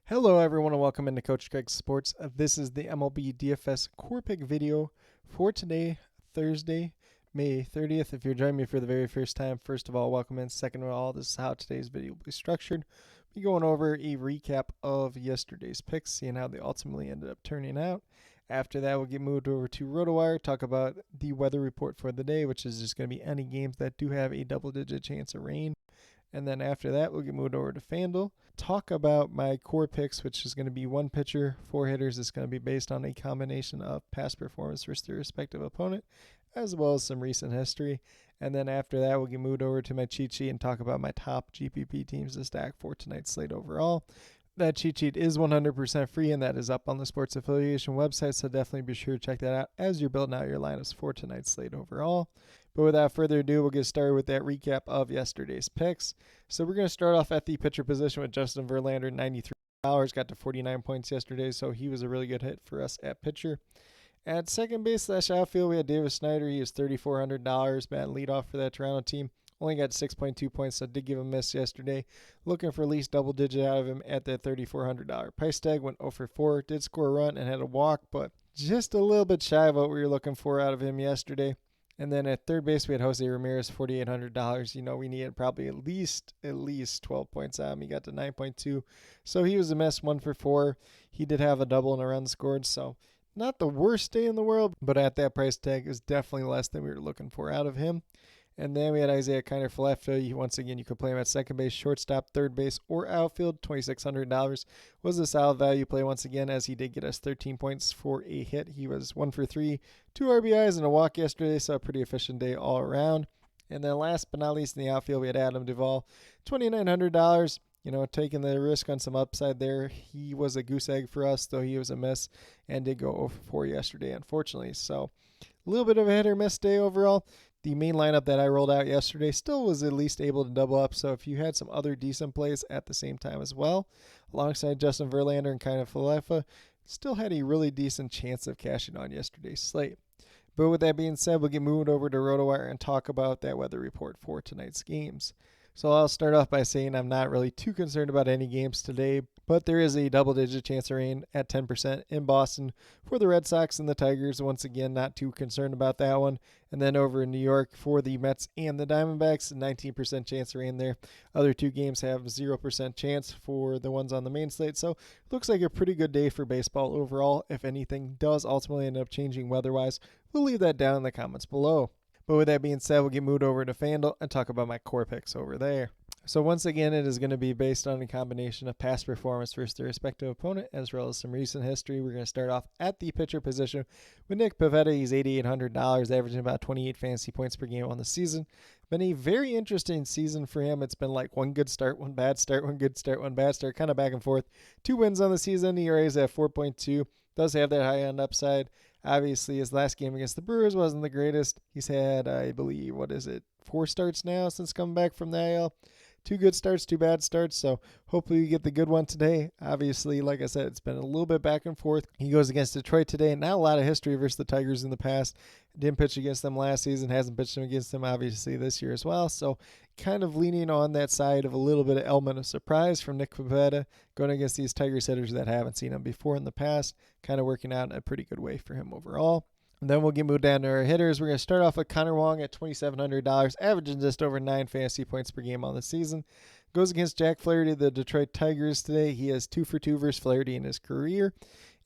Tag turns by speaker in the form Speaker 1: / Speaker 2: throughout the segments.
Speaker 1: Hello everyone and welcome into Coach Craig Sports. This is the MLB DFS Core Pick video for today, Thursday, May 30th. If you're joining me for the very first time, first of all, welcome in. Second of all, this is how today's video will be structured. We're going over a recap of yesterday's picks, seeing how they ultimately ended up turning out. After that, we'll get moved over to RotoWire, talk about the weather report for the day, which is just going to be any games that do have a double-digit chance of rain. And then after that, we'll get moved over to FanDuel. Talk about my core picks, which is going to be one pitcher, four hitters. It's going to be based on a combination of past performance versus their respective opponent, as well as some recent history. And then after that, we'll get moved over to my cheat sheet and talk about my top GPP teams to stack for tonight's slate overall. That cheat sheet is 100% free, and that is up on the Sports Affiliation website, so definitely be sure to check that out as you're building out your lineups for tonight's slate overall. But without further ado, we'll get started with that recap of yesterday's picks. So we're going to start off at the pitcher position with Justin Verlander, $93, got to 49 points yesterday, so he was a really good hit for us at pitcher. At second base / outfield, we had Davis Snyder. He was $3,400, batting leadoff for that Toronto team. Only got 6.2 points, so did give him a miss yesterday. Looking for at least double digit out of him at that $3,400 price tag. Went 0 for 4, did score a run and had a walk, but just a little bit shy of what we were looking for out of him yesterday. And then at third base, we had Jose Ramirez, $4,800. You know, we needed probably at least 12 points out of him. He got to 9.2, so he was a miss, 1 for 4. He did have a double and a run scored, so not the worst day in the world, but at that price tag is definitely less than we were looking for out of him. And then we had Isaiah Kiner for left field. Once again, you could play him at second base, shortstop, third base, or outfield. $2,600 was a solid value play once again, as he did get us 13 points for a hit. He was 1 for 3, 2 RBIs and a walk yesterday, so a pretty efficient day all around. And then last but not least in the outfield, we had Adam Duvall, $2,900. You know, taking the risk on some upside there. He was a goose egg for us, though he was a miss and did go 0 for 4 yesterday, unfortunately. So a little bit of a hit or miss day overall. The main lineup that I rolled out yesterday still was at least able to double up, so if you had some other decent plays at the same time as well, alongside Justin Verlander and Kiner Falefa, still had a really decent chance of cashing on yesterday's slate. But with that being said, we'll get moved over to RotoWire and talk about that weather report for tonight's games. So I'll start off by saying I'm not really too concerned about any games today, but there is a double-digit chance of rain at 10% in Boston for the Red Sox and the Tigers. Once again, not too concerned about that one. And then over in New York for the Mets and the Diamondbacks, 19% chance of rain there. Other two games have 0% chance for the ones on the main slate. So looks like a pretty good day for baseball overall. If anything does ultimately end up changing weather-wise, we'll leave that down in the comments below. But with that being said, we'll get moved over to FanDuel and talk about my core picks over there. So once again, it is going to be based on a combination of past performance versus their respective opponent, as well as some recent history. We're going to start off at the pitcher position with Nick Pivetta. He's $8,800, averaging about 28 fantasy points per game on the season. Been a very interesting season for him. It's been like one good start, one bad start, one good start, one bad start, kind of back and forth. 2 wins on the season. ERA is at 4.2. Does have that high-end upside. Obviously, his last game against the Brewers wasn't the greatest. He's had, I believe, 4 starts now since coming back from the IL. 2 good starts, 2 bad starts, so hopefully you get the good one today. Obviously, like I said, it's been a little bit back and forth. He goes against Detroit today. Not a lot of history versus the Tigers in the past. Didn't pitch against them last season, hasn't pitched against them obviously this year as well, so kind of leaning on that side of a little bit of element of surprise from Nick Pivetta, going against these Tigers hitters that haven't seen him before in the past, kind of working out in a pretty good way for him overall. And then we'll get moved down to our hitters. We're going to start off with Connor Wong at $2,700, averaging just over 9 fantasy points per game on the season. Goes against Jack Flaherty, the Detroit Tigers today. He has 2 for 2 versus Flaherty in his career.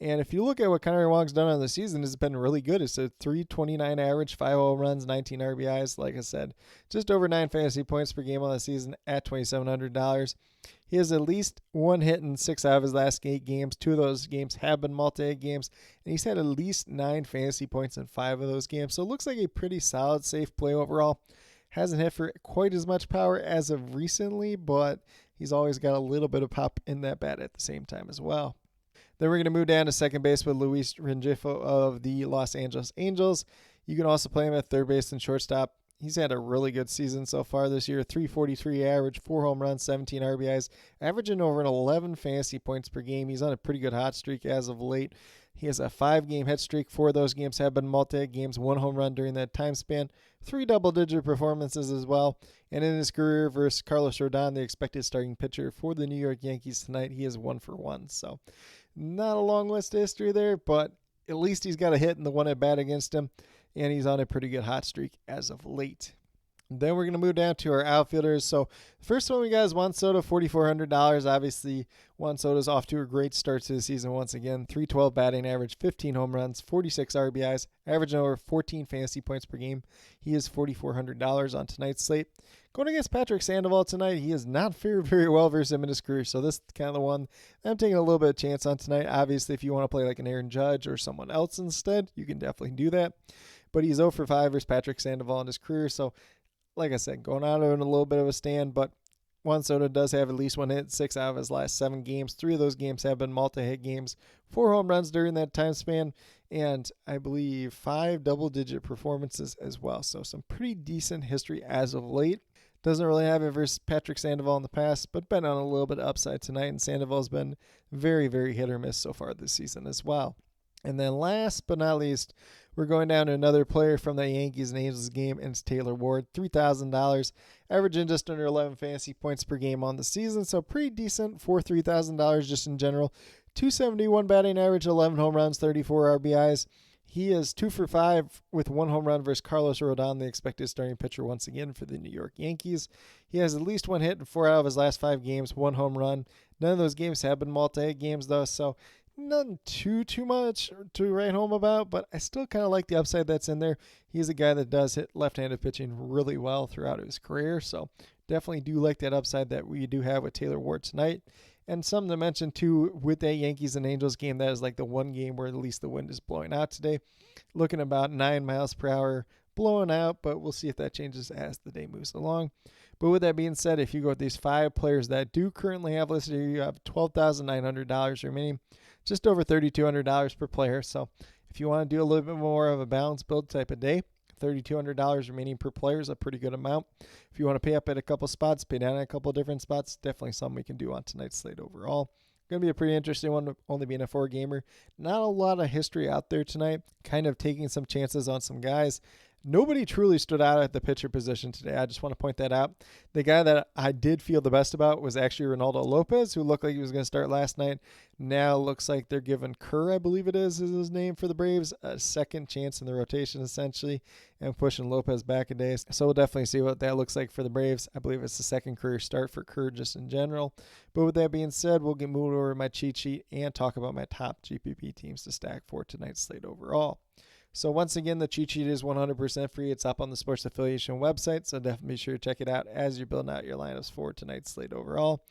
Speaker 1: And if you look at what Connor Wong's done on the season, it's been really good. It's a .329 average, 5 runs, 19 RBIs. Like I said, just over 9 fantasy points per game on the season at $2,700. He has at least 1 hit in 6 out of his last 8 games. 2 of those games have been multi-hit games. And he's had at least 9 fantasy points in 5 of those games. So it looks like a pretty solid, safe play overall. Hasn't hit for quite as much power as of recently, but he's always got a little bit of pop in that bat at the same time as well. Then we're going to move down to second base with Luis Rengifo of the Los Angeles Angels. You can also play him at third base and shortstop. He's had a really good season so far this year. 343 average, 4 home runs, 17 RBIs, averaging over an 11 fantasy points per game. He's on a pretty good hot streak as of late. He has a 5-game hit streak. 4 of those games have been multi-hit games, 1 home run during that time span, 3 double-digit performances as well. And in his career versus Carlos Rodon, the expected starting pitcher for the New York Yankees tonight, he is 1-for-1. So not a long list of history there, but at least he's got a hit in the one at bat against him, and he's on a pretty good hot streak as of late. Then we're going to move down to our outfielders. So first one we got is Juan Soto, $4,400. Obviously, Juan Soto's off to a great start to the season once again. 312 batting average, 15 home runs, 46 RBIs, averaging over 14 fantasy points per game. He is $4,400 on tonight's slate. Going against Patrick Sandoval tonight, he has not fared very well versus him in his career, so this is kind of the one I'm taking a little bit of chance on tonight. Obviously, if you want to play like an Aaron Judge or someone else instead, you can definitely do that. But he's 0-for-5 versus Patrick Sandoval in his career, so like I said, going out on a little bit of a stand, but Juan Soto does have at least 1 hit, 6 out of his last 7 games. 3 of those games have been multi-hit games, 4 home runs during that time span, and I believe 5 double-digit performances as well. So some pretty decent history as of late. Doesn't really have it versus Patrick Sandoval in the past, but been on a little bit of upside tonight, and Sandoval's been very, very hit or miss so far this season as well. And then last but not least, we're going down to another player from the Yankees and Angels game, and it's Taylor Ward, $3,000, averaging just under 11 fantasy points per game on the season, so pretty decent for $3,000 just in general. 271 batting average, 11 home runs, 34 RBIs. He is 2-for-5 with 1 home run versus Carlos Rodon, the expected starting pitcher once again for the New York Yankees. He has at least 1 hit in 4 out of his last 5 games, 1 home run. None of those games have been multi-hit games though, so nothing too much to write home about, but I still kind of like the upside that's in there. He's a guy that does hit left-handed pitching really well throughout his career, so definitely do like that upside that we do have with Taylor Ward tonight. And something to mention too, with that Yankees and Angels game, that is like the one game where at least the wind is blowing out today. Looking about 9 miles per hour blowing out, but we'll see if that changes as the day moves along. But with that being said, if you go with these 5 players that do currently have listed here, you have $12,900 remaining, just over $3,200 per player. So if you want to do a little bit more of a balanced build type of day, $3,200 remaining per player is a pretty good amount. If you want to pay up at a couple spots, pay down at a couple different spots, definitely something we can do on tonight's slate overall. Going to be a pretty interesting one, only being a 4-gamer. Not a lot of history out there tonight, kind of taking some chances on some guys. Nobody truly stood out at the pitcher position today. I just want to point that out. The guy that I did feel the best about was actually Ronaldo Lopez, who looked like he was going to start last night. Now looks like they're giving Kerr, I believe it is his name for the Braves, a second chance in the rotation essentially, and pushing Lopez back a day. So we'll definitely see what that looks like for the Braves. I believe it's the second career start for Kerr just in general. But with that being said, we'll get moved over to my cheat sheet and talk about my top GPP teams to stack for tonight's slate overall. So once again, the cheat sheet is 100% free. It's up on the Sports Affiliation website, so definitely be sure to check it out as you're building out your lineups for tonight's slate overall.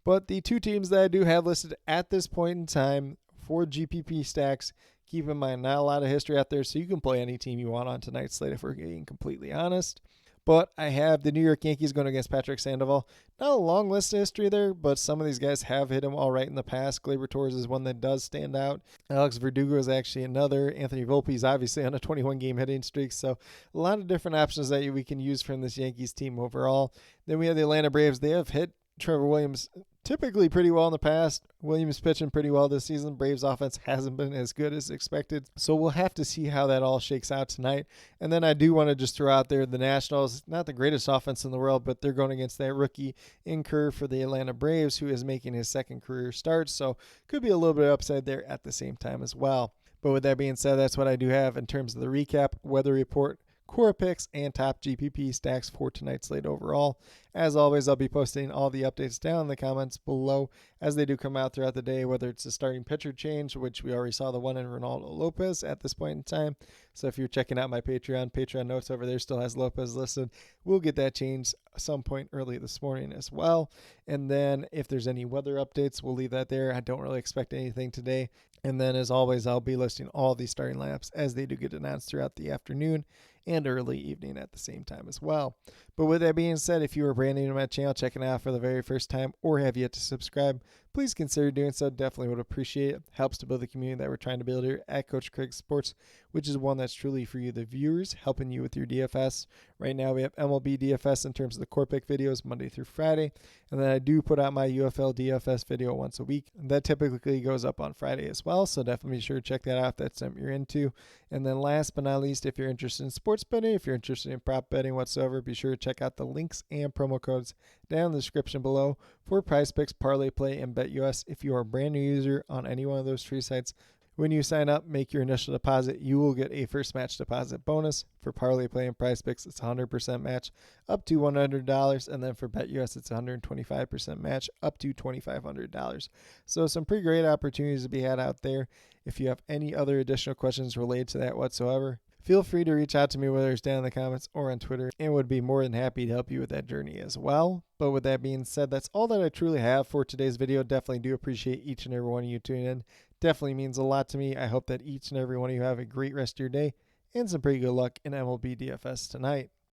Speaker 1: But the 2 teams that I do have listed at this point in time for GPP Stacks, keep in mind, not a lot of history out there, so you can play any team you want on tonight's slate if we're being completely honest. But I have the New York Yankees going against Patrick Sandoval. Not a long list of history there, but some of these guys have hit him all right in the past. Gleyber Torres is one that does stand out. Alex Verdugo is actually another. Anthony Volpe is obviously on a 21-game hitting streak. So a lot of different options that we can use from this Yankees team overall. Then we have the Atlanta Braves. They have hit Trevor Williams typically pretty well in the past. Williams pitching pretty well this season. Braves offense hasn't been as good as expected. So we'll have to see how that all shakes out tonight. And then I do want to just throw out there the Nationals, not the greatest offense in the world, but they're going against that rookie in Kerr for the Atlanta Braves, who is making his second career start. So could be a little bit of upside there at the same time as well. But with that being said, that's what I do have in terms of the recap, weather report, core picks, and top GPP stacks for tonight's slate overall. As always, I'll be posting all the updates down in the comments below as they do come out throughout the day, whether it's a starting pitcher change, which we already saw the one in Ronaldo Lopez at this point in time. So if you're checking out my Patreon notes over there still has Lopez listed. We'll get that changed some point early this morning as well. And then if there's any weather updates, we'll leave that there. I don't really expect anything today. And then as always, I'll be listing all these starting lineups as they do get announced throughout the afternoon and early evening at the same time as well. But with that being said, if you are brand new to my channel, checking it out for the very first time, or have yet to subscribe, please consider doing so. Definitely would appreciate it. Helps to build the community that we're trying to build here at Coach Craig Sports, which is one that's truly for you, the viewers, helping you with your DFS. Right now we have MLB DFS in terms of the core pick videos Monday through Friday, and then I do put out my UFL DFS video once a week. That typically goes up on Friday as well, so definitely be sure to check that out if that's something you're into. And then last but not least, if you're interested in sports betting, if you're interested in prop betting whatsoever, be sure to check out the links and promo codes down in the description below for Prize Picks, Parlay Play, and BetUS. If you are a brand new user on any one of those three sites, when you sign up, make your initial deposit, you will get a first match deposit bonus. For Parlay Play and Prize Picks, it's 100% match up to $100, and then for BetUS, it's 125% match up to $2,500. So some pretty great opportunities to be had out there. If you have any other additional questions related to that whatsoever, feel free to reach out to me, whether it's down in the comments or on Twitter, and would be more than happy to help you with that journey as well. But with that being said, that's all that I truly have for today's video. Definitely do appreciate each and every one of you tuning in. Definitely means a lot to me. I hope that each and every one of you have a great rest of your day and some pretty good luck in MLB DFS tonight.